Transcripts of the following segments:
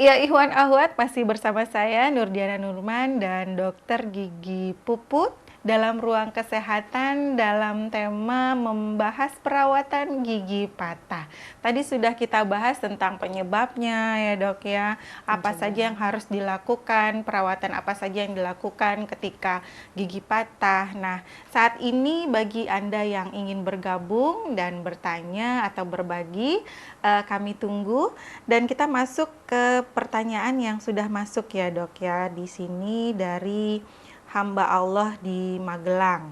Ya, Ikhwan Ahwat masih bersama saya Nurdiana Nurman dan Dokter Gigi Puput dalam ruang kesehatan dalam tema membahas perawatan gigi patah. Tadi sudah kita bahas tentang penyebabnya ya dok ya, apa saja yang harus dilakukan, perawatan apa saja yang dilakukan ketika gigi patah. Nah, saat ini bagi Anda yang ingin bergabung dan bertanya atau berbagi, kami tunggu dan kita masuk ke pertanyaan yang sudah masuk ya dok ya di sini dari hamba Allah di Magelang.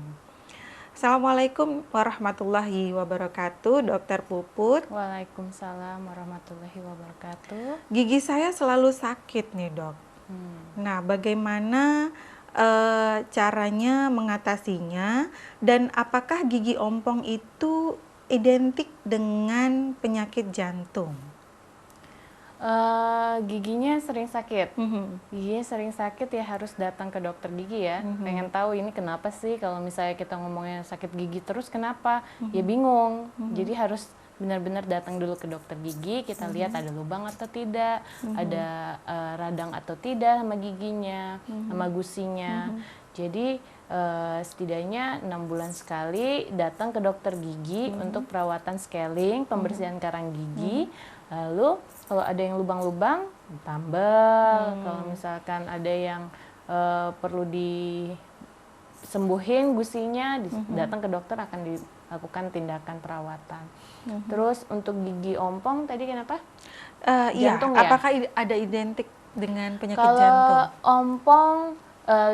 Assalamualaikum warahmatullahi wabarakatuh, Dokter Puput. Waalaikumsalam warahmatullahi wabarakatuh. Gigi saya selalu sakit nih dok. Nah, bagaimana caranya mengatasinya dan apakah gigi ompong itu identik dengan penyakit jantung? Giginya sering sakit. Giginya sering sakit ya harus datang ke dokter gigi ya. Pengen tahu ini kenapa sih, kalau misalnya kita ngomongnya sakit gigi terus kenapa? Ya bingung. Jadi harus benar-benar datang dulu ke dokter gigi, kita lihat ada lubang atau tidak, ada radang atau tidak sama giginya, sama gusinya. Jadi setidaknya 6 bulan sekali datang ke dokter gigi untuk perawatan scaling, pembersihan karang gigi. Lalu kalau ada yang lubang-lubang tambal, kalau misalkan ada yang perlu disembuhin gusinya, datang ke dokter akan dilakukan tindakan perawatan. Terus untuk gigi ompong tadi kenapa? Jantung ya? Apakah ada identik dengan penyakit kalau jantung? Kalau ompong,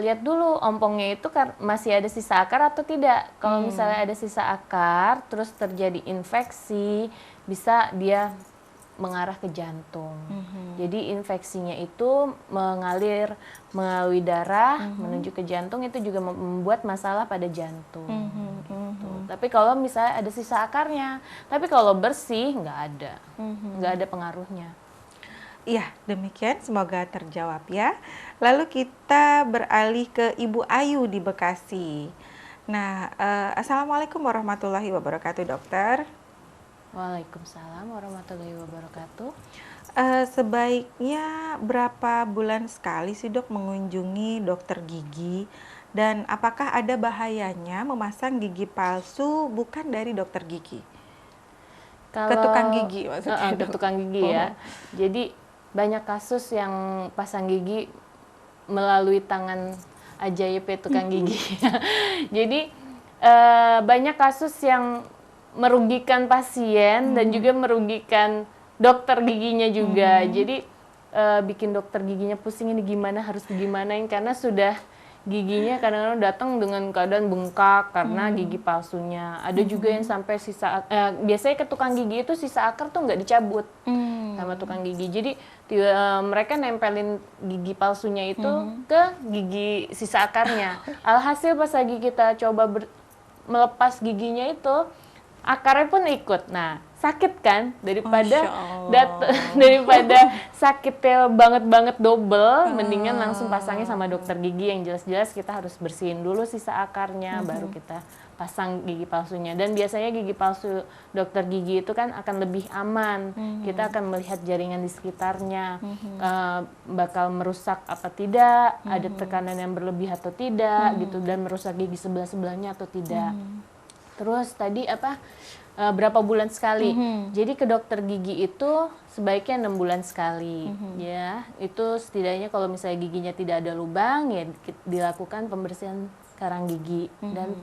lihat dulu ompongnya itu masih ada sisa akar atau tidak. Kalau misalnya ada sisa akar, terus terjadi infeksi, bisa dia mengarah ke jantung. Jadi infeksinya itu mengalir melalui darah menuju ke jantung, itu juga membuat masalah pada jantung. Tapi kalau misalnya ada sisa akarnya, tapi kalau bersih nggak ada pengaruhnya. Iya, demikian semoga terjawab ya. Lalu kita beralih ke Ibu Ayu di Bekasi. Nah, Assalamualaikum warahmatullahi wabarakatuh dokter. Waalaikumsalam warahmatullahi wabarakatuh. Sebaiknya berapa bulan sekali sih dok mengunjungi dokter gigi? Dan apakah ada bahayanya memasang gigi palsu bukan dari dokter gigi? Ke tukang gigi maksudnya. Ke tukang gigi ya. Jadi banyak kasus yang pasang gigi melalui tangan ajaib tukang gigi. Jadi banyak kasus yang merugikan pasien dan juga merugikan dokter giginya juga. Jadi bikin dokter giginya pusing, ini gimana, harus gimanain, karena sudah giginya kadang-kadang datang dengan keadaan bengkak karena gigi palsunya. Ada juga yang sampai sisa biasanya ke tukang gigi itu sisa akar tuh nggak dicabut sama tukang gigi. Jadi mereka nempelin gigi palsunya itu ke gigi sisa akarnya. Alhasil pas lagi kita coba melepas giginya itu, akarnya pun ikut. Nah, sakit kan, daripada sakitnya banget double, mendingan langsung pasangnya sama dokter gigi. Yang jelas-jelas kita harus bersihin dulu sisa akarnya, baru kita pasang gigi palsunya. Dan biasanya gigi palsu dokter gigi itu kan akan lebih aman. Kita akan melihat jaringan di sekitarnya, bakal merusak apa tidak, ada tekanan yang berlebih atau tidak, gitu, dan merusak gigi sebelah-sebelahnya atau tidak. Terus tadi berapa bulan sekali? Jadi ke dokter gigi itu sebaiknya 6 bulan sekali. Ya, itu setidaknya kalau misalnya giginya tidak ada lubang, ya dilakukan pembersihan karang gigi dan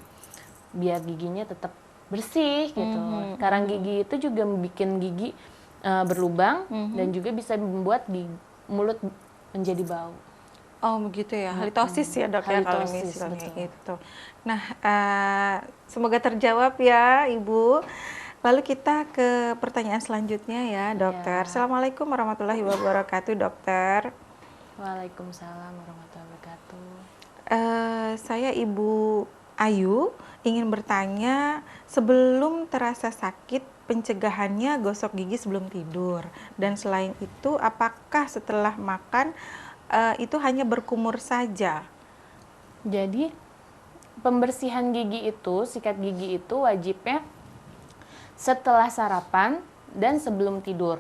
biar giginya tetap bersih gitu. Karang gigi itu juga bikin gigi berlubang dan juga bisa membuat mulut menjadi bau. Oh begitu ya, halitosis ya dok ya kalau misalnya itu. Nah, semoga terjawab ya Ibu. Lalu kita ke pertanyaan selanjutnya ya dokter. Assalamualaikum warahmatullahi wabarakatuh dokter. Waalaikumsalam warahmatullahi wabarakatuh. Saya Ibu Ayu ingin bertanya, sebelum terasa sakit, pencegahannya gosok gigi sebelum tidur. Dan selain itu, apakah setelah makan itu hanya berkumur saja? Jadi pembersihan gigi itu, sikat gigi itu wajibnya setelah sarapan dan sebelum tidur.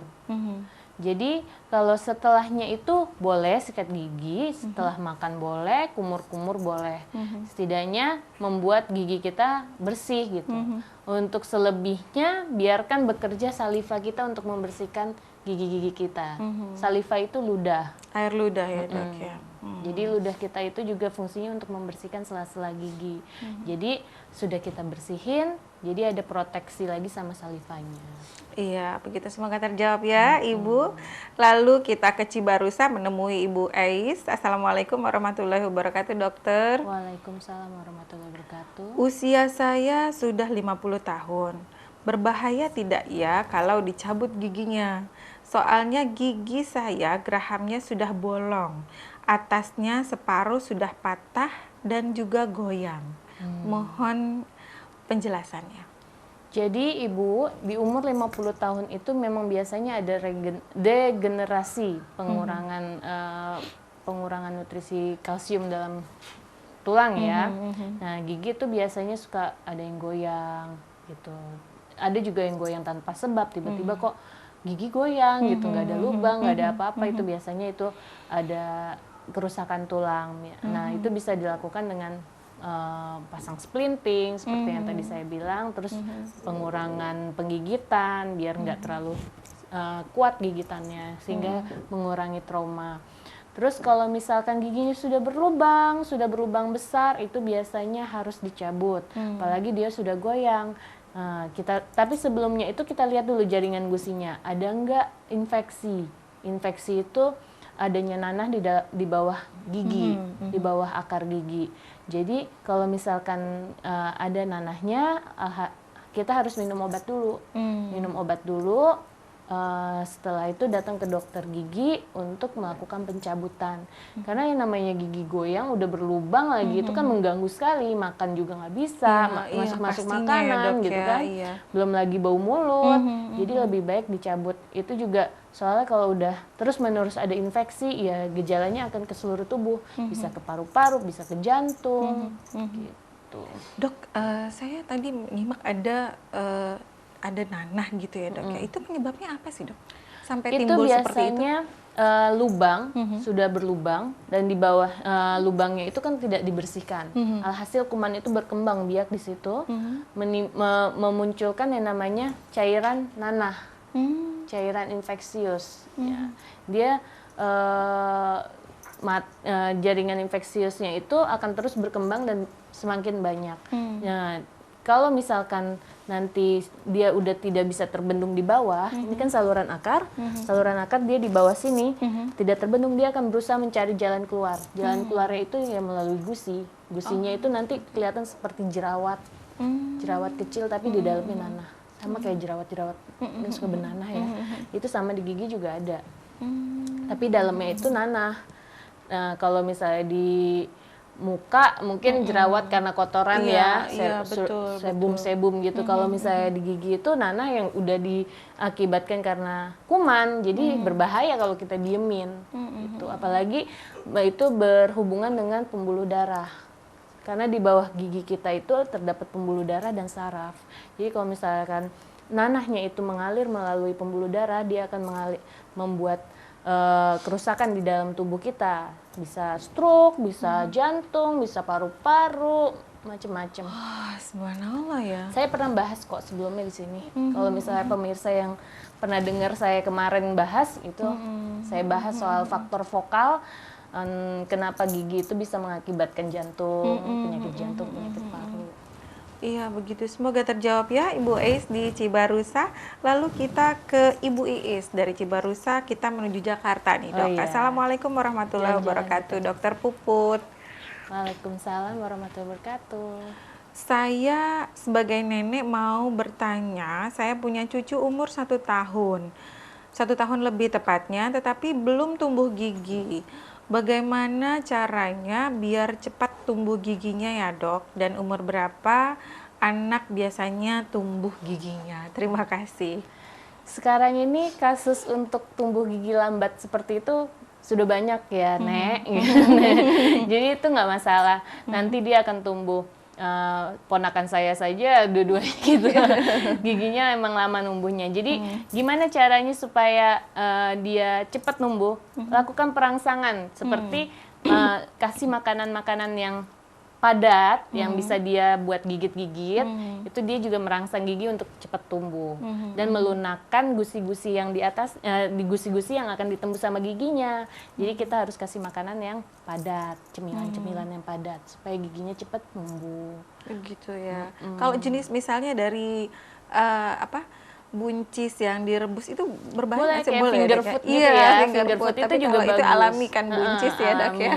Jadi kalau setelahnya itu boleh sikat gigi, setelah makan boleh, kumur-kumur boleh. Setidaknya membuat gigi kita bersih gitu. Untuk selebihnya biarkan bekerja saliva kita untuk membersihkan gigi-gigi kita. Saliva itu ludah. Air ludah ya dok ya. Jadi ludah kita itu juga fungsinya untuk membersihkan sela-sela gigi. Jadi sudah kita bersihin, jadi ada proteksi lagi sama salivanya. Iya, begitu semoga terjawab ya Ibu. Lalu kita ke Cibarusa menemui Ibu Ais. Assalamualaikum warahmatullahi wabarakatuh dokter. Waalaikumsalam warahmatullahi wabarakatuh. Usia saya sudah 50 tahun. Berbahaya tidak ya kalau dicabut giginya? Soalnya gigi saya gerahamnya sudah bolong. Atasnya separuh sudah patah dan juga goyang. Mohon penjelasannya. Jadi Ibu, di umur 50 tahun itu memang biasanya ada degenerasi, pengurangan nutrisi kalsium dalam tulang ya. Nah, gigi itu biasanya suka ada yang goyang gitu. Ada juga yang goyang tanpa sebab, tiba-tiba kok gigi goyang gitu, nggak ada lubang, nggak ada apa-apa, itu biasanya itu ada kerusakan tulang. Nah, itu bisa dilakukan dengan pasang splinting seperti yang tadi saya bilang, terus pengurangan penggigitan biar nggak terlalu kuat gigitannya sehingga mengurangi trauma. Terus kalau misalkan giginya sudah berlubang besar, itu biasanya harus dicabut, apalagi dia sudah goyang. Tapi sebelumnya itu kita lihat dulu jaringan gusinya, ada nggak infeksi. Infeksi itu adanya nanah di bawah gigi, di bawah akar gigi. Jadi kalau misalkan ada nanahnya, kita harus minum obat dulu. Minum obat dulu, setelah itu datang ke dokter gigi untuk melakukan pencabutan. Karena yang namanya gigi goyang udah berlubang lagi, itu kan mengganggu sekali, makan juga nggak bisa, masuk makanan ya, gitu kan. Belum lagi bau mulut, jadi lebih baik dicabut. Itu juga soalnya kalau udah terus menerus ada infeksi, ya gejalanya akan ke seluruh tubuh, bisa ke paru-paru, bisa ke jantung, gitu. Dok, saya tadi menyimak ada nanah gitu ya dok ya, itu penyebabnya apa sih dok? Sampai timbul seperti itu? Itu biasanya lubang, sudah berlubang, dan di bawah lubangnya itu kan tidak dibersihkan. Alhasil kuman itu berkembang biak di situ, memunculkan yang namanya cairan nanah, cairan infeksius. Ya. Dia jaringan infeksiusnya itu akan terus berkembang dan semakin banyak. Nah, kalau misalkan nanti dia udah tidak bisa terbendung di bawah, ini kan saluran akar dia di bawah sini, tidak terbendung, dia akan berusaha mencari jalan keluar. Jalan keluarnya itu ya melalui gusinya itu nanti kelihatan seperti jerawat kecil tapi di dalamnya nanah, sama kayak jerawat-jerawat yang suka bernanah ya. Itu sama di gigi juga ada, tapi dalamnya itu nanah. Nah, kalau misalnya di muka mungkin jerawat karena kotoran sebum gitu. Kalau misalnya di gigi itu nanah yang udah diakibatkan karena kuman, jadi berbahaya kalau kita diemin gitu. Apalagi itu berhubungan dengan pembuluh darah, karena di bawah gigi kita itu terdapat pembuluh darah dan saraf. Jadi kalau misalkan nanahnya itu mengalir melalui pembuluh darah, dia akan membuat kerusakan di dalam tubuh kita, bisa stroke, bisa jantung, bisa paru-paru, macam-macam. Subhanallah ya. Saya pernah bahas kok sebelumnya di sini. Kalau misalnya pemirsa yang pernah dengar saya kemarin bahas itu, saya bahas soal faktor vokal, kenapa gigi itu bisa mengakibatkan jantung, penyakit jantung, penyakit paru. Iya begitu, semoga terjawab ya Ibu Ais di Cibarusa. Lalu kita ke Ibu Iis dari Cibarusa, kita menuju Jakarta nih dok. Assalamualaikum warahmatullahi wabarakatuh, Dokter Puput. Waalaikumsalam warahmatullahi wabarakatuh. Saya sebagai nenek mau bertanya, saya punya cucu umur 1 tahun. 1 tahun lebih tepatnya, tetapi belum tumbuh gigi. Bagaimana caranya biar cepat tumbuh giginya ya dok? Dan umur berapa anak biasanya tumbuh giginya? Terima kasih. Sekarang ini kasus untuk tumbuh gigi lambat seperti itu sudah banyak ya Nek. Jadi itu nggak masalah, nanti dia akan tumbuh. ponakan saya saja dua-duanya gitu. Giginya emang lama numbuhnya. Jadi gimana caranya supaya dia cepat numbuh? Lakukan perangsangan seperti kasih makanan-makanan yang padat yang bisa dia buat gigit-gigit, itu dia juga merangsang gigi untuk cepat tumbuh dan melunakkan gusi-gusi yang di atas, di gusi-gusi yang akan ditembus sama giginya. Jadi kita harus kasih makanan yang padat, cemilan-cemilan yang padat supaya giginya cepat tumbuh. Begitu ya. Kalau jenis misalnya dari buncis yang direbus itu berbahaya Boleh, kayak boleh finger ya, Dok? food gitu Iya, ya. finger Finger food. food itu Tapi juga kalau itu bagus. alami kan buncis ya, Dok ya.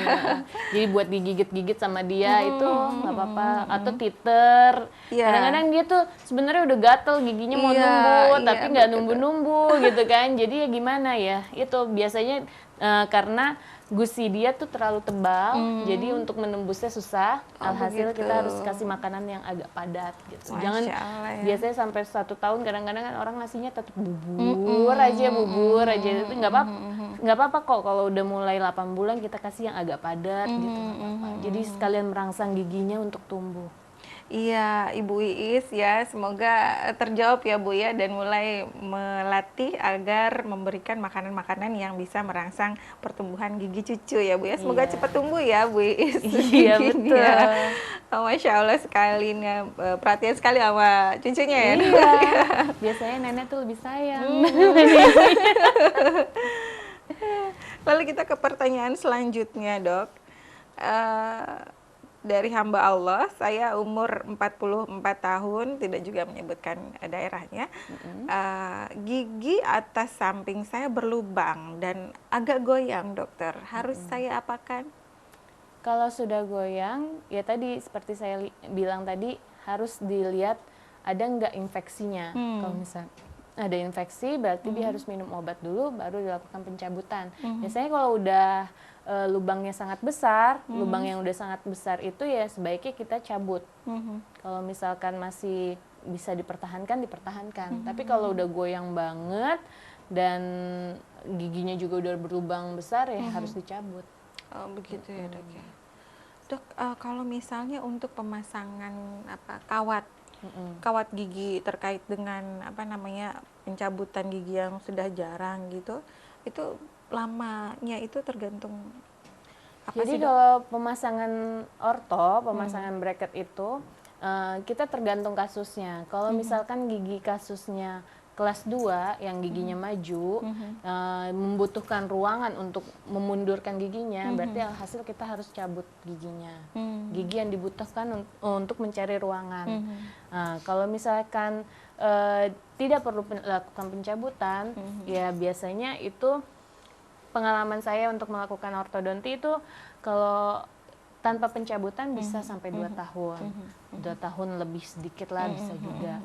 Jadi buat digigit-gigit sama dia itu nggak apa-apa. Atau titer. Iya. Kadang-kadang dia tuh sebenarnya udah gatel giginya mau Iya, numbuh, iya, tapi nggak betul. numbuh-numbuh gitu kan. Jadi ya gimana ya? Itu biasanya karena gusi dia tuh terlalu tebal, jadi untuk menembusnya susah. Alhasil begitu. kita harus kasih makanan yang agak padat gitu. Jangan Masya Allah ya. biasanya sampai 1 tahun, kadang-kadang kan orang ngasihnya tetap bubur aja itu nggak apa-apa kok kalau udah mulai 8 bulan kita kasih yang agak padat gitu, nggak apa-apa. Jadi sekalian merangsang giginya untuk tumbuh. Iya, Ibu Iis ya, semoga terjawab ya Bu ya, dan mulai melatih agar memberikan makanan-makanan yang bisa merangsang pertumbuhan gigi cucu ya Bu ya. Semoga Iya. cepat tumbuh ya Bu Iis. Iya, giginya. betul. Oh, Masya Allah sekali nih, perhatian sekali sama cucunya ya. Dok? Iya, biasanya nenek tuh lebih sayang. Lalu kita ke pertanyaan selanjutnya Dok. Dari hamba Allah, saya umur 44 tahun, tidak juga menyebutkan daerahnya. Gigi atas samping saya berlubang dan agak goyang, dokter. Harus saya apakan? Kalau sudah goyang, ya tadi seperti saya bilang tadi, harus dilihat ada nggak infeksinya. Kalau misalnya ada infeksi, berarti dia harus minum obat dulu, baru dilakukan pencabutan. Biasanya kalau udah lubangnya sangat besar, lubang yang udah sangat besar itu ya sebaiknya kita cabut. Kalau misalkan masih bisa dipertahankan, Tapi kalau udah goyang banget dan giginya juga udah berlubang besar ya harus dicabut. Oh, begitu ya Dok ya. Dok, kalau misalnya untuk pemasangan kawat gigi terkait dengan pencabutan gigi yang sudah jarang gitu, itu lamanya itu tergantung apa Jadi sih, Dok? kalau pemasangan pemasangan bracket itu kita tergantung kasusnya. Kalau misalkan gigi kasusnya kelas 2 yang giginya maju, membutuhkan ruangan untuk memundurkan giginya, berarti alhasil kita harus cabut giginya. Gigi yang dibutuhkan untuk mencari ruangan. Kalau misalkan tidak perlu lakukan pencabutan, ya biasanya itu pengalaman saya untuk melakukan ortodonti itu kalau tanpa pencabutan bisa sampai 2 tahun. 2 tahun lebih sedikit lah bisa juga.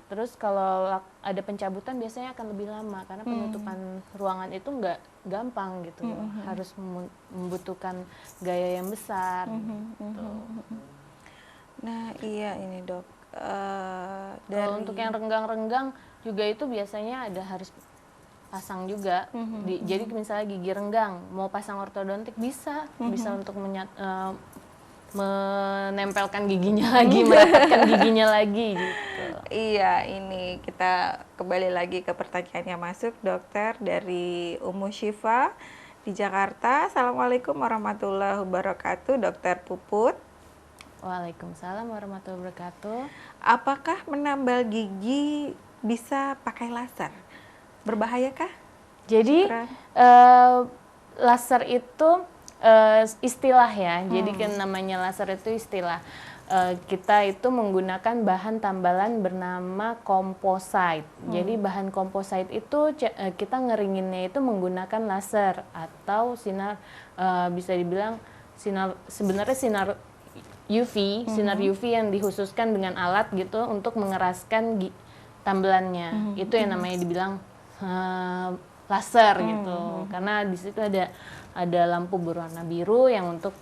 Terus kalau ada pencabutan biasanya akan lebih lama karena penutupan ruangan itu nggak gampang gitu. Harus membutuhkan gaya yang besar gitu. Nah, iya ini Dok. Kalau untuk yang renggang-renggang juga itu biasanya harus pasang juga. Jadi misalnya gigi renggang, mau pasang ortodontik bisa untuk menempelkan giginya lagi, merapatkan giginya lagi gitu. Iya, ini kita kembali lagi ke pertanyaan yang masuk, dokter, dari Ummu Syifa di Jakarta. Assalamualaikum warahmatullahi wabarakatuh, Dokter Puput. Waalaikumsalam warahmatullahi wabarakatuh. Apakah menambal gigi bisa pakai laser? Berbahayakah? Jadi laser itu istilah ya. Jadi kan namanya laser itu istilah. Kita itu menggunakan bahan tambalan bernama composite. Jadi bahan composite itu kita ngeringinnya itu menggunakan laser atau sinar, bisa dibilang sebenarnya sinar UV, sinar UV yang dikhususkan dengan alat gitu untuk mengeraskan tambelannya. Itu yang namanya dibilang laser gitu. Karena di situ ada lampu berwarna biru yang untuk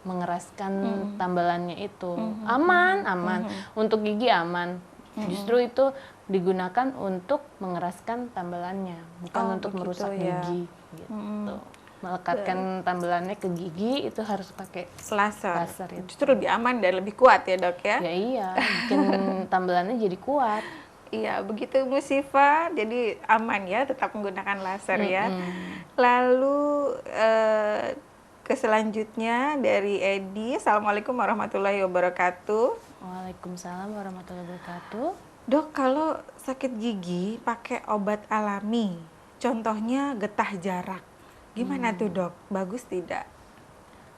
mengeraskan tambelannya itu. Aman. Untuk gigi aman. Justru itu digunakan untuk mengeraskan tambelannya, bukan untuk merusak gigi gitu. melekatkan tambelannya ke gigi itu harus pakai laser. laser itu. Justru lebih aman dan lebih kuat ya dok ya? Ya iya, bikin tambelannya jadi kuat. Iya, begitu Bu Siva, jadi aman ya tetap menggunakan laser ya. Lalu ke selanjutnya dari Edi, Assalamualaikum warahmatullahi wabarakatuh. Waalaikumsalam warahmatullahi wabarakatuh. Dok, kalau sakit gigi pakai obat alami, contohnya getah jarak, gimana tuh dok? Bagus tidak?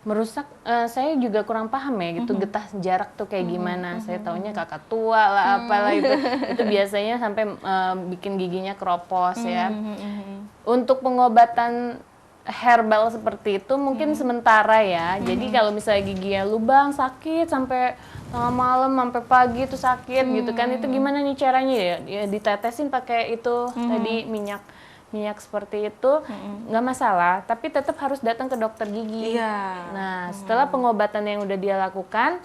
Merusak, saya juga kurang paham ya gitu, getah jarak tuh kayak gimana. Saya taunya kakak tua lah apalah itu biasanya sampai bikin giginya keropos ya. Untuk pengobatan herbal seperti itu mungkin sementara ya. Jadi kalau misalnya giginya lubang sakit sampai tengah malam sampai pagi itu sakit gitu kan, itu gimana nih caranya ya? Ya ditetesin pakai itu tadi minyak seperti itu nggak masalah, tapi tetap harus datang ke dokter gigi. Iya. Nah, setelah pengobatan yang udah dia lakukan,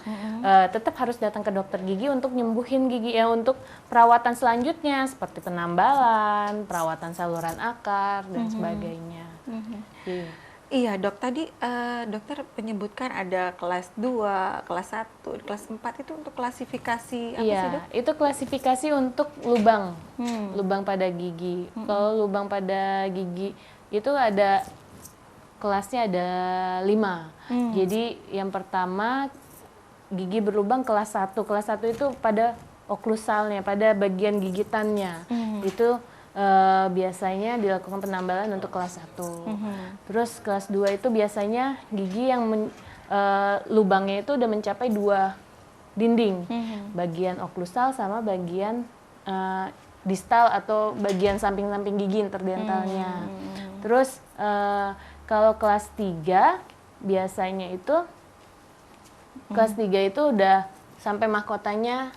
tetap harus datang ke dokter gigi untuk nyembuhin gigi ya, untuk perawatan selanjutnya seperti penambalan, perawatan saluran akar dan sebagainya. Iya dok, tadi dokter menyebutkan ada kelas 2, kelas 1, kelas 4 itu untuk klasifikasi apa sih dok? Itu klasifikasi untuk lubang, lubang pada gigi. Kalau lubang pada gigi itu ada kelasnya ada 5. Jadi yang pertama gigi berlubang kelas 1. Kelas 1 itu pada oklusalnya, pada bagian gigitannya. Itu biasanya dilakukan penambalan untuk kelas 1. Terus kelas 2 itu biasanya gigi yang lubangnya itu udah mencapai 2 dinding. Bagian oklusal sama bagian distal atau bagian samping-samping gigi interdentalnya. Terus kalau kelas 3 biasanya itu kelas 3 itu udah sampai mahkotanya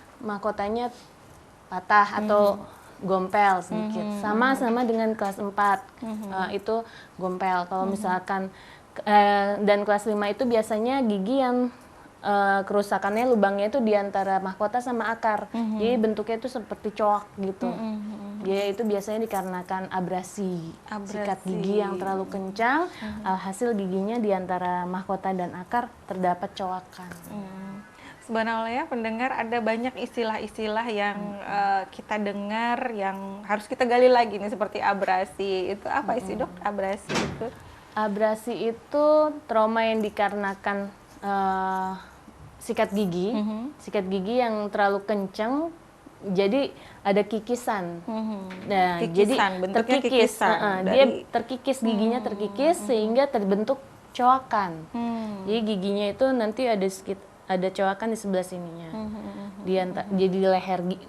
patah atau gompel sedikit. Sama dengan kelas 4 itu gompel. Kalau misalkan dan kelas 5 itu biasanya gigi yang kerusakannya lubangnya itu di antara mahkota sama akar. Jadi bentuknya itu seperti coak gitu. Jadi itu biasanya dikarenakan abrasi. Sikat gigi yang terlalu kencang, alhasil giginya di antara mahkota dan akar terdapat coakan. Sebenarnya pendengar ada banyak istilah-istilah yang kita dengar yang harus kita gali lagi nih, seperti abrasi. Itu apa sih dok, abrasi itu? Abrasi itu trauma yang dikarenakan sikat gigi, sikat gigi yang terlalu kencang, jadi ada kikisan. Nah, kikisan, jadi bentuknya terkikis, kikisan dia terkikis, giginya terkikis sehingga terbentuk coakan. Jadi giginya itu nanti ada coakan di sebelah sininya, jadi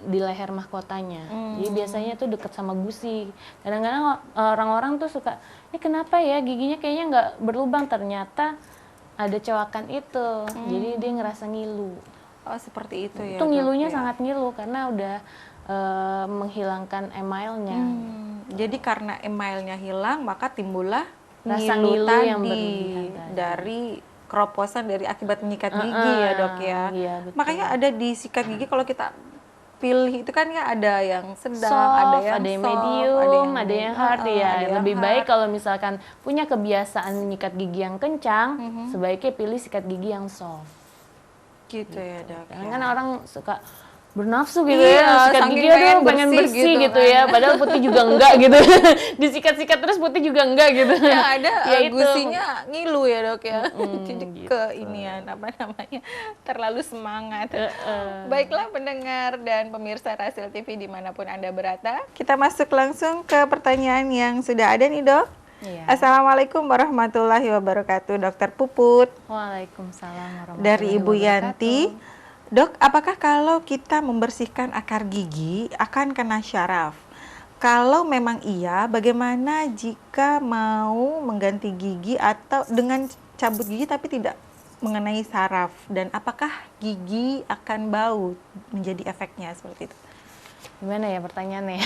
di leher mahkotanya. Jadi biasanya itu dekat sama gusi. Kadang-kadang orang-orang tuh suka, ini kenapa ya giginya kayaknya nggak berlubang, ternyata ada coakan itu. Jadi dia ngerasa ngilu. Oh seperti itu ya. Itu ngilunya dok, ya? sangat ngilu karena udah menghilangkan emailnya. Jadi karena emailnya hilang, maka timbullah Rasa ngilu ngilu tadi yang berlebihan tadi. dari keroposan dari akibat menyikat gigi ya dok ya. Iya, betul. Makanya ada di sikat gigi kalau kita pilih itu kan ya, ada yang sedang, Soft, ada yang soft, medium, ada yang hard ya. ada yang Lebih hard. baik kalau misalkan punya kebiasaan menyikat gigi yang kencang, sebaiknya pilih sikat gigi yang soft. Gitu ya dok. Karena ya. kan orang suka bernafsu gitu Iya, ya, sikat saking gigi aduh pengen bersih bersih gitu gitu kan. ya, padahal putih juga enggak gitu. Disikat-sikat terus putih juga enggak gitu. Yang ada Ya itu. gusinya ngilu ya dok ya. Jadi gitu. ke inian apa namanya, terlalu semangat. Baiklah pendengar dan pemirsa Rasil TV dimanapun Anda berada, kita masuk langsung ke pertanyaan yang sudah ada nih dok. Iya. Assalamualaikum warahmatullahi wabarakatuh, Dokter Puput. Waalaikumsalam warahmatullahi Dari Ibu wabarakatuh. Yanti. Dok, apakah kalau kita membersihkan akar gigi akan kena syaraf? Kalau memang iya, bagaimana jika mau mengganti gigi atau dengan cabut gigi tapi tidak mengenai saraf? Dan apakah gigi akan bau menjadi efeknya seperti itu? Gimana ya pertanyaannya?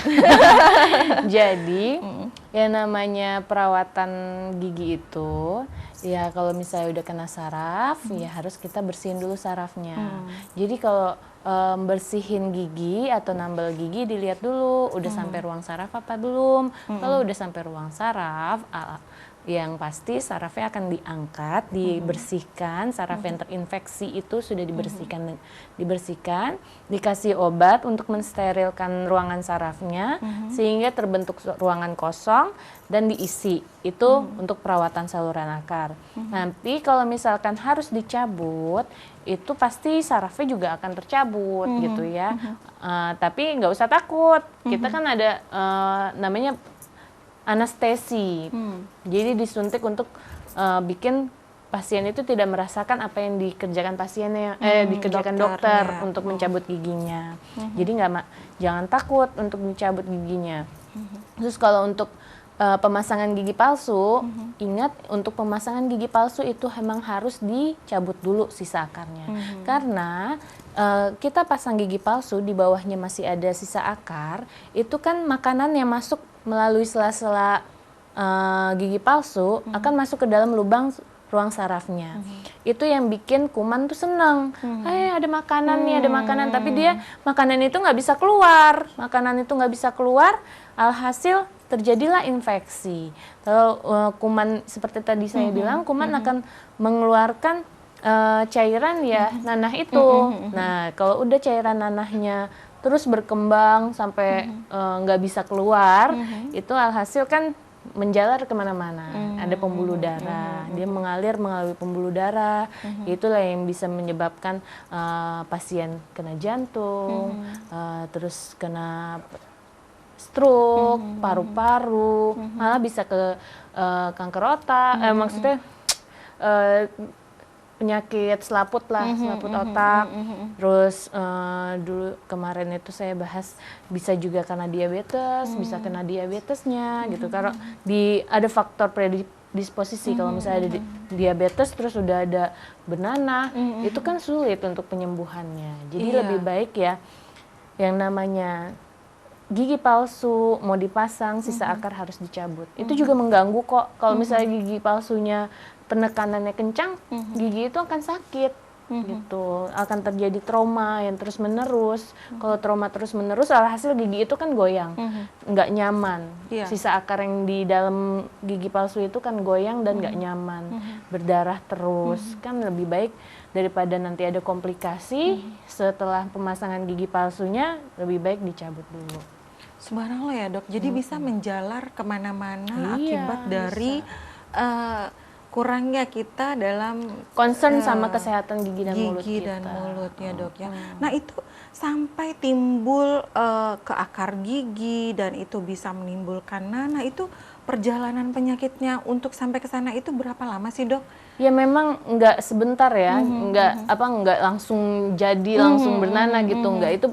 Jadi, yang namanya perawatan gigi itu, ya kalau misalnya udah kena saraf, ya harus kita bersihin dulu sarafnya. Jadi kalau bersihin gigi atau nambal gigi dilihat dulu, udah sampai ruang saraf apa belum. Kalau udah sampai ruang saraf, Yang pasti sarafnya akan diangkat, dibersihkan, saraf yang terinfeksi itu sudah dibersihkan, dikasih obat untuk mensterilkan ruangan sarafnya sehingga terbentuk ruangan kosong dan diisi. Itu untuk perawatan saluran akar. Nanti kalau misalkan harus dicabut, itu pasti sarafnya juga akan tercabut gitu ya. Tapi nggak usah takut, kita kan ada namanya anestesi. Jadi disuntik untuk bikin pasien itu tidak merasakan apa yang dikerjakan pasiennya, dikerjakan dokter untuk mencabut giginya. Jadi jangan takut untuk mencabut giginya. Terus kalau untuk pemasangan gigi palsu, ingat untuk pemasangan gigi palsu itu memang harus dicabut dulu sisa akarnya. Karena kita pasang gigi palsu, di bawahnya masih ada sisa akar, itu kan makanan yang masuk melalui sela-sela gigi palsu akan masuk ke dalam lubang ruang sarafnya. Itu yang bikin kuman tuh senang. Ada makanan nih, ada makanan. Tapi dia makanan itu nggak bisa keluar. Makanan itu nggak bisa keluar, alhasil terjadilah infeksi. Kalau kuman seperti tadi saya bilang, kuman akan mengeluarkan cairan ya, nanah itu. Nah, kalau udah cairan nanahnya terus berkembang sampai nggak bisa keluar, itu alhasil kan menjalar kemana-mana. Ada pembuluh darah, dia mengalir melalui pembuluh darah. Itulah yang bisa menyebabkan pasien kena jantung, terus kena stroke, paru-paru, malah bisa ke kanker otak. Maksudnya penyakit selaput lah, selaput otak. Terus dulu kemarin itu saya bahas bisa juga karena diabetes, bisa kena diabetesnya gitu. Karena ada faktor predisposisi kalau misalnya ada diabetes terus udah ada bernanah, itu kan sulit untuk penyembuhannya. Jadi lebih baik ya yang namanya gigi palsu mau dipasang, sisa akar harus dicabut. Itu juga mengganggu kok. Kalau misalnya gigi palsunya penekanannya kencang, gigi itu akan sakit gitu. Akan terjadi trauma yang terus-menerus. Kalau trauma terus-menerus, alhasil gigi itu kan goyang, nggak nyaman. Sisa akar yang di dalam gigi palsu itu kan goyang dan nggak nyaman, berdarah terus. Kan lebih baik daripada nanti ada komplikasi setelah pemasangan gigi palsunya, lebih baik dicabut dulu. Subhanallah ya dok, jadi bisa menjalar kemana-mana akibat dari kurangnya kita dalam concern sama kesehatan gigi dan mulut gigi kita. dan mulut ya dok ya. Nah itu sampai timbul ke akar gigi dan itu bisa menimbulkan nanah, itu perjalanan penyakitnya untuk sampai ke sana itu berapa lama sih dok? Ya memang nggak sebentar ya, nggak langsung jadi langsung bernanah gitu, nggak, itu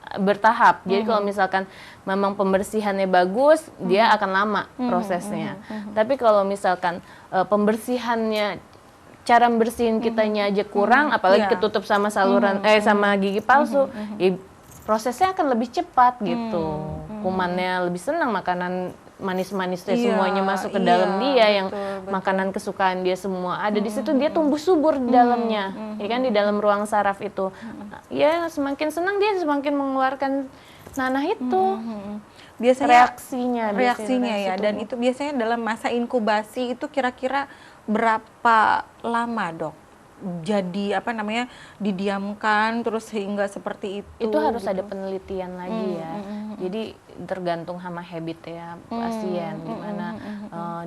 bertahap. Jadi kalau misalkan memang pembersihannya bagus, dia akan lama prosesnya. Tapi kalau misalkan pembersihannya, cara bersihin kitanya aja kurang, apalagi ketutup sama saluran sama gigi palsu, ya prosesnya akan lebih cepat gitu. Kumannya lebih senang, makanan manis-manisnya semuanya masuk ke dalam dia, yang makanan kesukaan dia semua ada di situ, dia tumbuh subur di dalamnya, ya kan, di dalam ruang saraf itu. Ya semakin senang dia semakin mengeluarkan nanah itu. Biasanya reaksinya ya, dan itu biasanya dalam masa inkubasi itu kira-kira berapa lama dok? Jadi didiamkan terus sehingga seperti itu. Itu harus gitu. ada penelitian lagi ya. Jadi tergantung sama habit ya pasien, gimana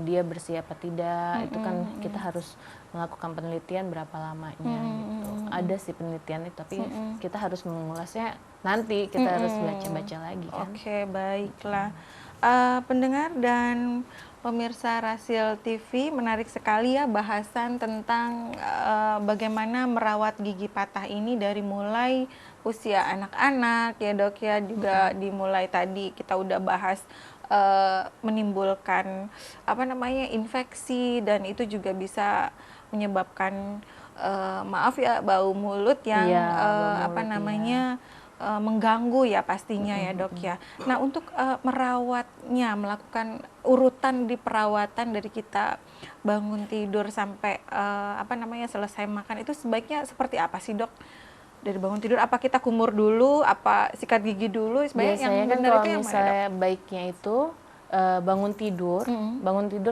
dia bersih apa tidak. Itu kan kita harus melakukan penelitian berapa lamanya gitu. Ada sih penelitian itu, tapi kita harus mengulasnya nanti, kita harus baca-baca lagi kan. Oke, baiklah. Pendengar dan pemirsa Rasil TV, menarik sekali ya bahasan tentang bagaimana merawat gigi patah ini dari mulai usia anak-anak ya dok ya, juga dimulai tadi kita udah bahas menimbulkan infeksi, dan itu juga bisa menyebabkan maaf ya bau mulut yang mengganggu ya pastinya ya dok ya. Nah untuk merawatnya, melakukan urutan di perawatan dari kita bangun tidur sampai selesai makan, itu sebaiknya seperti apa sih dok? Dari bangun tidur, apa kita kumur dulu, apa sikat gigi dulu? Biasanya kan kalau misalnya baiknya itu bangun tidur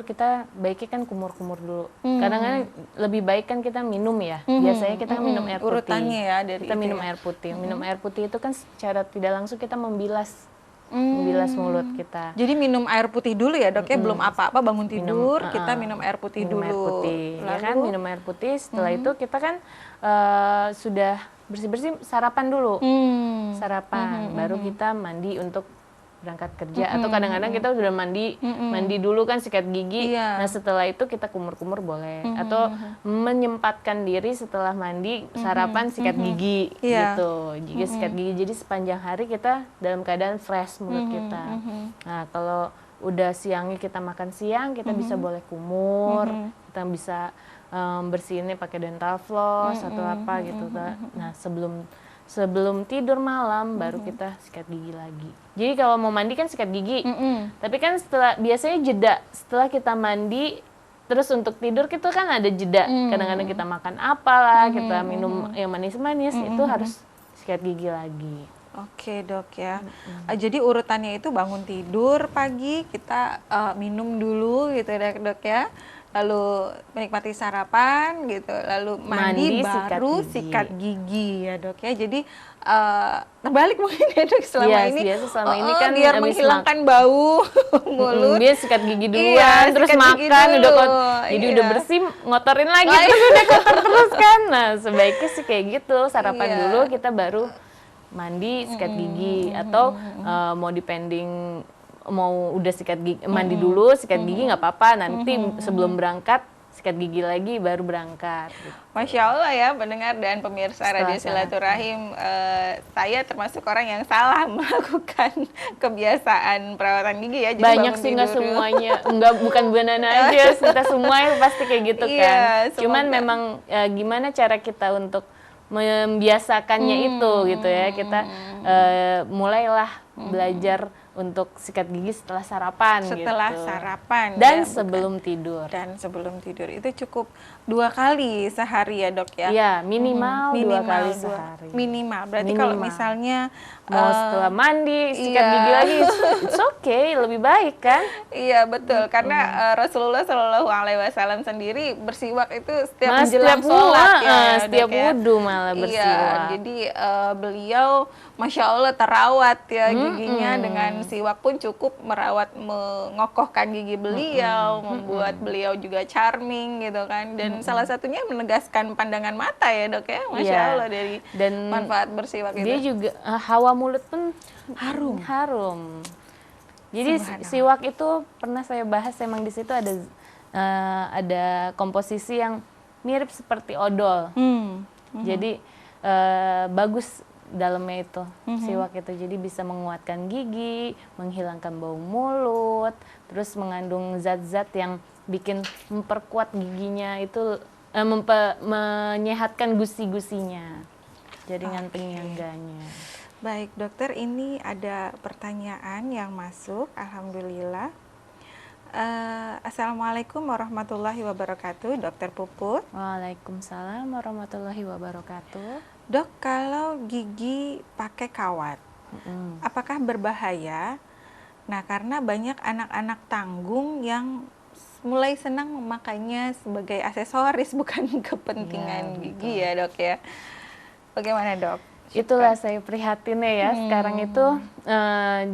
kita baiknya kan kumur-kumur dulu. Kadang-kadang lebih baik kan kita minum ya. Biasanya kita minum air putih. Urutannya ya dari kita itu minum ya. air putih. Minum air putih itu kan secara tidak langsung kita membilas mulut kita. Jadi minum air putih dulu ya dok ya, belum apa-apa bangun tidur kita minum air putih Minum dulu. air putih, ya kan? Lalu? Minum air putih. Setelah itu kita kan sudah bersih-bersih sarapan dulu. Sarapan, baru kita mandi untuk berangkat kerja. Atau kadang-kadang kita sudah mandi dulu kan sikat gigi. Iya. Nah setelah itu kita kumur-kumur boleh. Atau menyempatkan diri setelah mandi sarapan sikat gigi Iya. gitu. Juga sikat gigi. Jadi sepanjang hari kita dalam keadaan fresh mulut kita. Nah kalau udah siangnya kita makan siang, kita bisa boleh kumur. Kita bisa bersihinnya pakai dental floss atau apa gitu. Nah sebelum tidur malam baru kita sikat gigi lagi. Jadi kalau mau mandi kan sikat gigi. Tapi kan biasanya jeda setelah kita mandi terus untuk tidur kita kan ada jeda. Kadang-kadang kita makan apalah, kita minum yang manis-manis itu harus sikat gigi lagi. Oke dok ya. Jadi urutannya itu bangun tidur pagi kita minum dulu gitu ya dok ya. Lalu menikmati sarapan gitu, lalu mandi baru sikat gigi ya dok ya. Jadi terbalik mungkin ya dok selama ini. Biasa selama ini kan biar menghilangkan bau mulut. Dia sikat gigi duluan, terus makan jadi udah bersih, ngotorin lagi terus udah kotor terus kan. Nah sebaiknya sih kayak gitu, sarapan dulu kita baru mandi sikat gigi atau mau dipending. Mau udah sikat gigi, mandi dulu, sikat gigi nggak apa-apa. Nanti sebelum berangkat sikat gigi lagi baru berangkat. Gitu. Masya Allah ya pendengar dan pemirsa Radio Silaturahim, saya termasuk orang yang salah melakukan kebiasaan perawatan gigi ya. Jadi banyak sih nggak semuanya, bukan Bu Nana aja, kita semua pasti kayak gitu kan. Cuman memang gimana cara kita untuk membiasakannya itu gitu ya. Kita mulailah belajar untuk sikat gigi setelah sarapan sarapan dan ya, sebelum tidur. Dan sebelum tidur itu cukup 2 kali sehari ya dok ya? Iya minimal 2 kali sehari. Minimal, berarti kalau misalnya mau setelah mandi sikat gigi lagi, it's okay, lebih baik kan? Iya betul, karena Rasulullah Shallallahu Alaihi Wasallam sendiri bersiwak itu setiap menjelang sholat ya, setiap wudu malah bersiwak. Iya, jadi beliau Masya Allah terawat ya giginya dengan siwak pun cukup merawat, mengokohkan gigi beliau, membuat beliau juga charming gitu kan. Dan salah satunya menegaskan pandangan mata ya dok ya, Masya Allah dari manfaat bersiwak itu. Dia juga hawa mulut pun harum. Jadi siwak itu pernah saya bahas, emang di situ ada komposisi yang mirip seperti odol. Jadi bagus dalamnya itu siwak itu, jadi bisa menguatkan gigi, menghilangkan bau mulut, terus mengandung zat-zat yang bikin memperkuat giginya itu, menyehatkan gusi-gusinya, jaringan penyangganya. Baik dokter, ini ada pertanyaan yang masuk, alhamdulillah. Assalamualaikum warahmatullahi wabarakatuh, Dokter Puput. Waalaikumsalam warahmatullahi wabarakatuh. Dok, kalau gigi pakai kawat, apakah berbahaya? Nah, karena banyak anak-anak tanggung yang mulai senang memakainya sebagai aksesoris, bukan kepentingan gigi ya dok ya. Bagaimana dok? Itulah saya prihatinnya ya, sekarang itu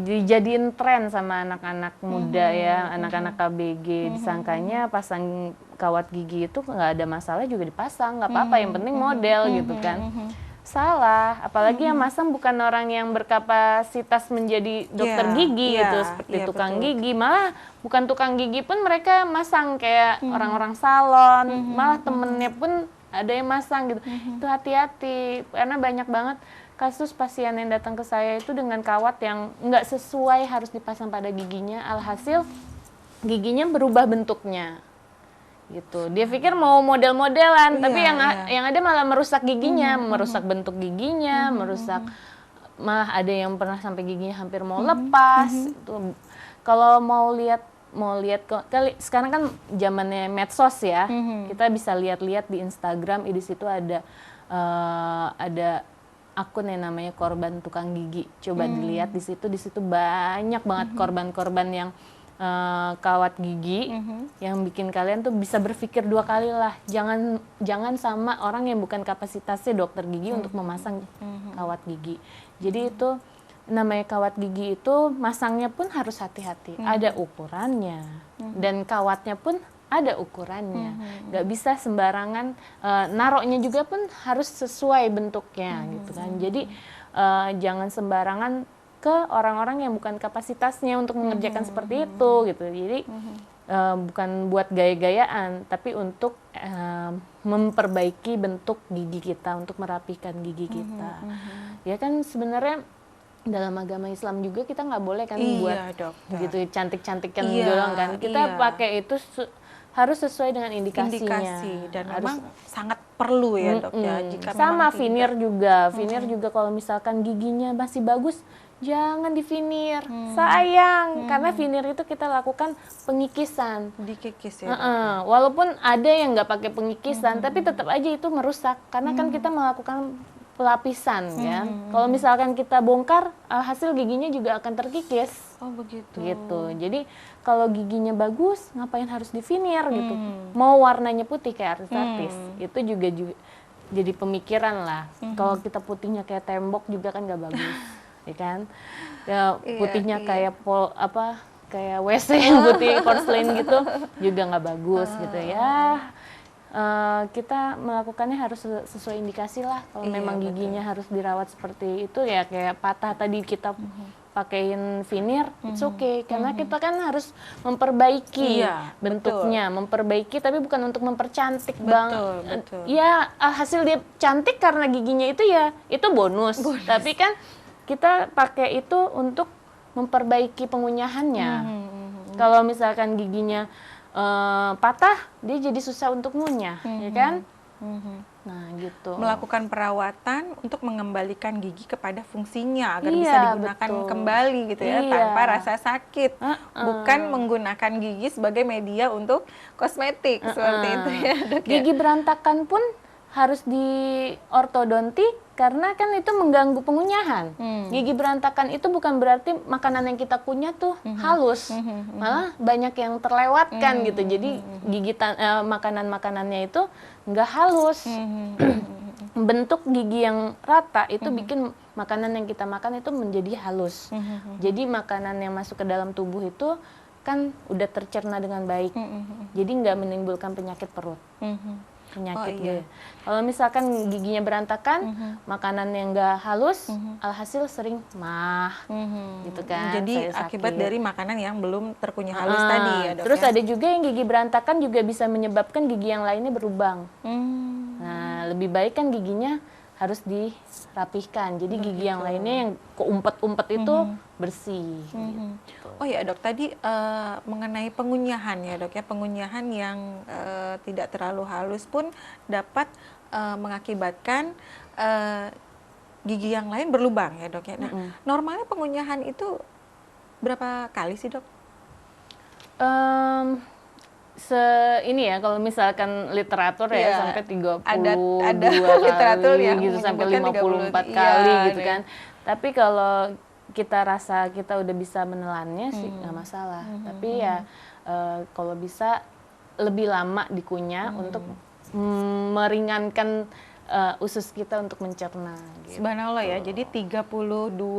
dijadiin tren sama anak-anak muda ya, anak-anak KBG, disangkanya pasang kawat gigi itu nggak ada masalah juga dipasang, nggak apa-apa, yang penting model gitu kan. Salah, apalagi yang masang bukan orang yang berkapasitas menjadi dokter gigi gitu, seperti tukang gigi, malah bukan tukang gigi pun mereka masang kayak orang-orang salon, malah temennya pun ada yang masang gitu. Itu hati-hati, karena banyak banget kasus pasien yang datang ke saya itu dengan kawat yang nggak sesuai harus dipasang pada giginya, alhasil giginya berubah bentuknya gitu. Dia pikir mau model-modelan, tapi yang ada malah merusak giginya, merusak bentuk giginya, merusak, malah ada yang pernah sampai giginya hampir mau lepas. Itu kalau mau lihat sekarang kan zamannya medsos ya, kita bisa lihat-lihat di Instagram, di situ ada akun yang namanya korban tukang gigi. Coba dilihat di situ banyak banget korban-korban yang kawat gigi yang bikin kalian tuh bisa berpikir 2 kali lah. Jangan sama orang yang bukan kapasitasnya dokter gigi untuk memasang kawat gigi. Jadi itu namanya kawat gigi itu masangnya pun harus hati-hati. Ada ukurannya dan kawatnya pun ada ukurannya. Nggak bisa sembarangan, naroknya juga pun harus sesuai bentuknya gitu kan. Jadi jangan sembarangan ke orang-orang yang bukan kapasitasnya untuk mengerjakan seperti itu gitu. Jadi bukan buat gaya-gayaan, tapi untuk memperbaiki bentuk gigi kita, untuk merapikan gigi kita. Ya kan sebenarnya dalam agama Islam juga kita nggak boleh kan buat gitu cantik-cantikan doang kan. Kita pakai itu harus sesuai dengan indikasinya. Dan harus, memang sangat perlu ya dok ya. Jika sama veneer juga, veneer juga kalau misalkan giginya masih bagus, jangan di veneer, sayang, karena veneer itu kita lakukan pengikisan, dikikis ya. Walaupun ada yang nggak pakai pengikisan, tapi tetap aja itu merusak, karena kan kita melakukan pelapisan kan. Kalau misalkan kita bongkar, hasil giginya juga akan terkikis. Oh begitu. Gitu. Jadi kalau giginya bagus, ngapain harus di veneer gitu? Mau warnanya putih kayak artis-artis, itu juga jadi pemikiran lah. Kalau kita putihnya kayak tembok juga kan nggak bagus. Ya kan, ya putihnya kayak kayak WC yang putih porcelain gitu juga nggak bagus gitu ya. Kita melakukannya harus sesuai indikasi lah. Kalau memang giginya harus dirawat seperti itu ya, kayak patah tadi kita pakein veneer, it's okay, karena kita kan harus memperbaiki bentuknya, memperbaiki tapi bukan untuk mempercantik banget. Ya hasil dia cantik karena giginya itu bonus. Tapi kan kita pakai itu untuk memperbaiki pengunyahannya. Kalau misalkan giginya patah, dia jadi susah untuk ngunyah, ya kan? Nah, gitu. Melakukan perawatan untuk mengembalikan gigi kepada fungsinya agar bisa digunakan kembali gitu ya, tanpa rasa sakit. Bukan menggunakan gigi sebagai media untuk kosmetik seperti itu ya, dok. Gigi berantakan pun harus di ortodonti karena kan itu mengganggu pengunyahan. Gigi berantakan itu bukan berarti makanan yang kita kunyah tuh halus, malah banyak yang terlewatkan gitu. Jadi makanan-makanannya itu nggak halus. Bentuk gigi yang rata itu bikin makanan yang kita makan itu menjadi halus. Jadi makanan yang masuk ke dalam tubuh itu kan udah tercerna dengan baik. Jadi nggak menimbulkan penyakit perut. Penyakit Kalau misalkan giginya berantakan, makanan yang nggak halus, alhasil sering gitu kan. Jadi akibat dari makanan yang belum terkunyah halus tadi ya dok. Terus ada juga yang gigi berantakan juga bisa menyebabkan gigi yang lainnya berlubang. Nah, lebih baik kan giginya harus dirapihkan. Jadi gigi yang lainnya yang keumpet-umpet itu bersih. Gitu. Oh ya dok, tadi mengenai pengunyahan ya dok ya, pengunyahan yang tidak terlalu halus pun dapat mengakibatkan gigi yang lain berlubang ya dok ya. Nah, normalnya pengunyahan itu berapa kali sih dok? Ini ya, kalau misalkan literatur ya sampai 32 ada literatur kali yang gitu, sampai 54 kali gitu kan. Tapi kalau kita rasa kita udah bisa menelannya sih nggak masalah. Tapi ya kalau bisa lebih lama dikunyah untuk meringankan usus kita untuk mencerna. Gitu. Subhanallah ya, jadi 32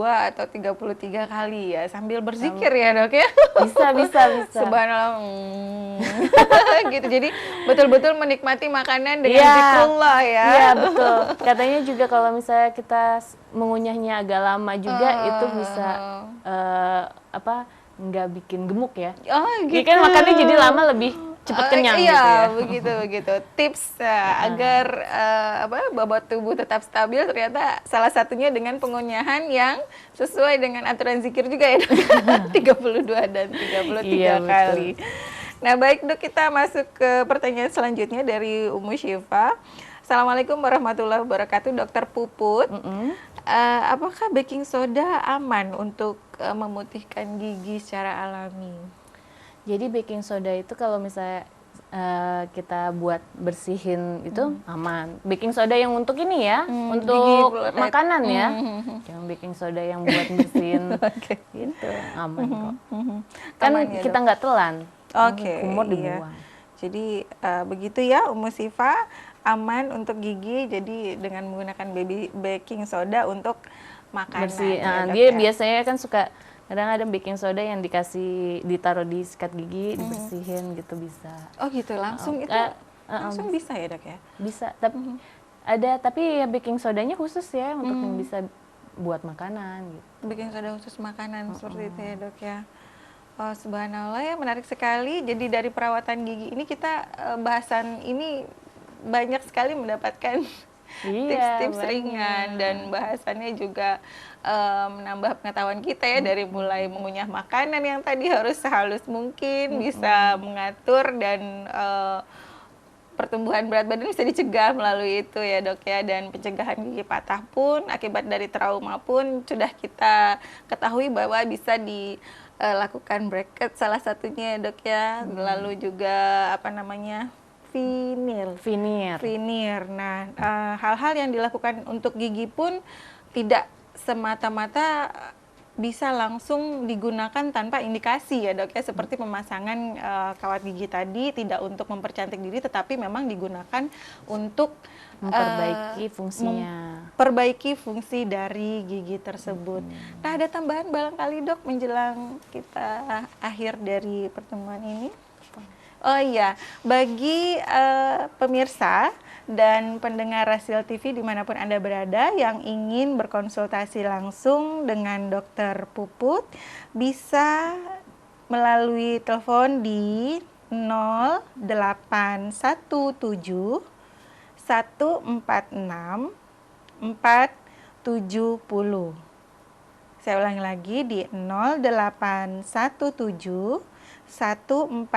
atau 33 kali ya, sambil berzikir ya dok ya? Bisa. Subhanallah. Gitu, jadi betul-betul menikmati makanan dengan zikrullah ya. Iya betul. Katanya juga kalau misalnya kita mengunyahnya agak lama juga itu bisa nggak bikin gemuk ya. Gitu. Kan makannya jadi lama lebih cepat kenyang gitu ya. begitu. Tips agar bobot tubuh tetap stabil ternyata salah satunya dengan pengunyahan yang sesuai dengan aturan zikir juga ya. 32 dan 33 kali. Nah, baik dok, kita masuk ke pertanyaan selanjutnya dari Ummu Syifa. Assalamualaikum warahmatullahi wabarakatuh, Dokter Puput. Apakah baking soda aman untuk memutihkan gigi secara alami? Jadi baking soda itu kalau misalnya kita buat bersihin itu aman. Baking soda yang untuk ini ya, gigi untuk pelet. makanan ya. Jangan baking soda yang buat bersihin Oke. gitu, aman kok. Kan Aman ya, kita Dok? nggak telan, Oke, kumur iya. dibuang. Jadi begitu ya Umu Sifa, aman untuk gigi. Jadi dengan menggunakan baking soda untuk makanan. Bersih. Ya, Dok, Dia ya? biasanya kan suka kadang-kadang baking soda yang ditaruh di sikat gigi, dibersihin gitu bisa. Oh gitu, langsung itu langsung bisa ya Dok ya? Bisa, tapi ya baking sodanya khusus ya untuk yang bisa buat makanan gitu. Baking soda khusus makanan seperti itu ya Dok ya. Oh, subhanallah ya, menarik sekali. Jadi dari perawatan gigi ini kita bahasan ini banyak sekali mendapatkan Iya, tips-tips banyak. ringan dan bahasannya juga menambah pengetahuan kita ya dari mulai mengunyah makanan yang tadi harus sehalus mungkin, bisa mengatur dan pertumbuhan berat badan bisa dicegah melalui itu ya Dok ya, dan pencegahan gigi patah pun akibat dari trauma pun sudah kita ketahui bahwa bisa dilakukan bracket salah satunya ya Dok ya, lalu juga apa namanya veneer. Nah, hal-hal yang dilakukan untuk gigi pun tidak semata-mata bisa langsung digunakan tanpa indikasi ya Dok ya, seperti pemasangan kawat gigi tadi tidak untuk mempercantik diri tetapi memang digunakan untuk Memperbaiki fungsinya. perbaiki fungsi dari gigi tersebut. Nah, ada tambahan barangkali Dok menjelang kita akhir dari pertemuan ini? Oh iya, bagi pemirsa dan pendengar Rasil TV dimanapun Anda berada yang ingin berkonsultasi langsung dengan Dokter Puput, bisa melalui telepon di 0817 146 470. Saya ulangi lagi di 0817 146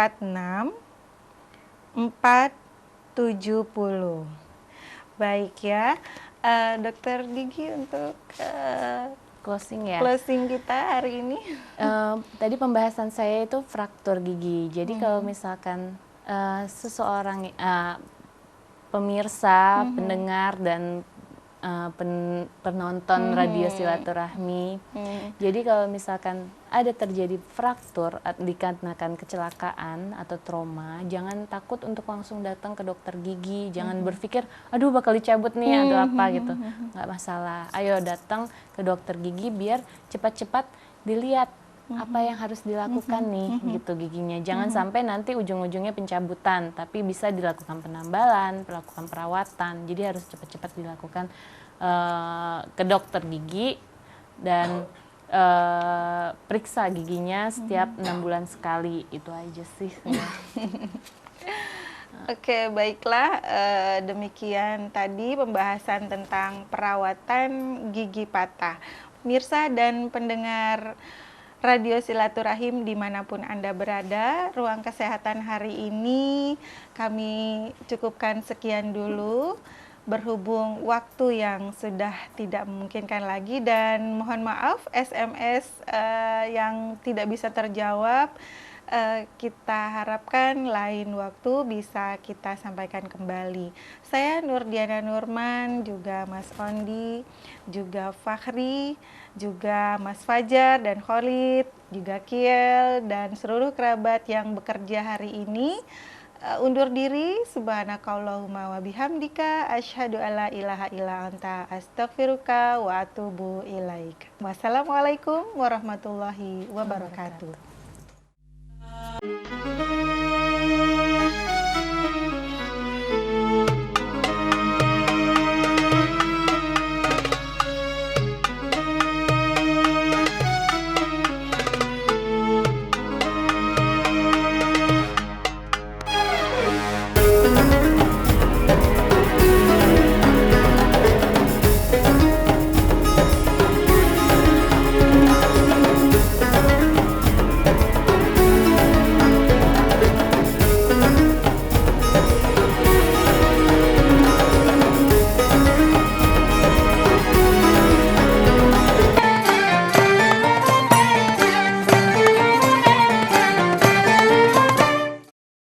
470. Baik ya, Dokter Gigi untuk Closing ya. closing kita hari ini. Tadi pembahasan saya itu fraktur gigi. Jadi kalau misalkan seseorang pemirsa, pendengar dan penonton radio silaturahmi. Jadi kalau misalkan ada terjadi fraktur dikarenakan kecelakaan atau trauma, jangan takut untuk langsung datang ke dokter gigi. Jangan berpikir, aduh bakal dicabut nih atau apa gitu. Nggak masalah. Ayo datang ke dokter gigi biar cepat-cepat dilihat apa yang harus dilakukan nih gitu giginya. Jangan sampai nanti ujung-ujungnya pencabutan, tapi bisa dilakukan penambalan, melakukan perawatan. Jadi harus cepat-cepat dilakukan ke dokter gigi dan periksa giginya setiap 6 bulan sekali. Itu aja sih. Oke, baiklah, demikian tadi pembahasan tentang perawatan gigi patah. Pemirsa dan pendengar Radio Silaturahim dimanapun Anda berada, ruang kesehatan hari ini kami cukupkan sekian dulu. Berhubung waktu yang sudah tidak memungkinkan lagi dan mohon maaf SMS yang tidak bisa terjawab, kita harapkan lain waktu bisa kita sampaikan kembali. Saya Nurdiana Nurman, juga Mas Ondi, juga Fakhri, juga Mas Fajar dan Khalid, juga Kiel dan seluruh kerabat yang bekerja hari ini. Undur diri, subhanakallahumma wa bihamdika, asyhadu alla ilaha illa anta, astaghfiruka wa atubu ilaik. Wassalamualaikum warahmatullahi wabarakatuh.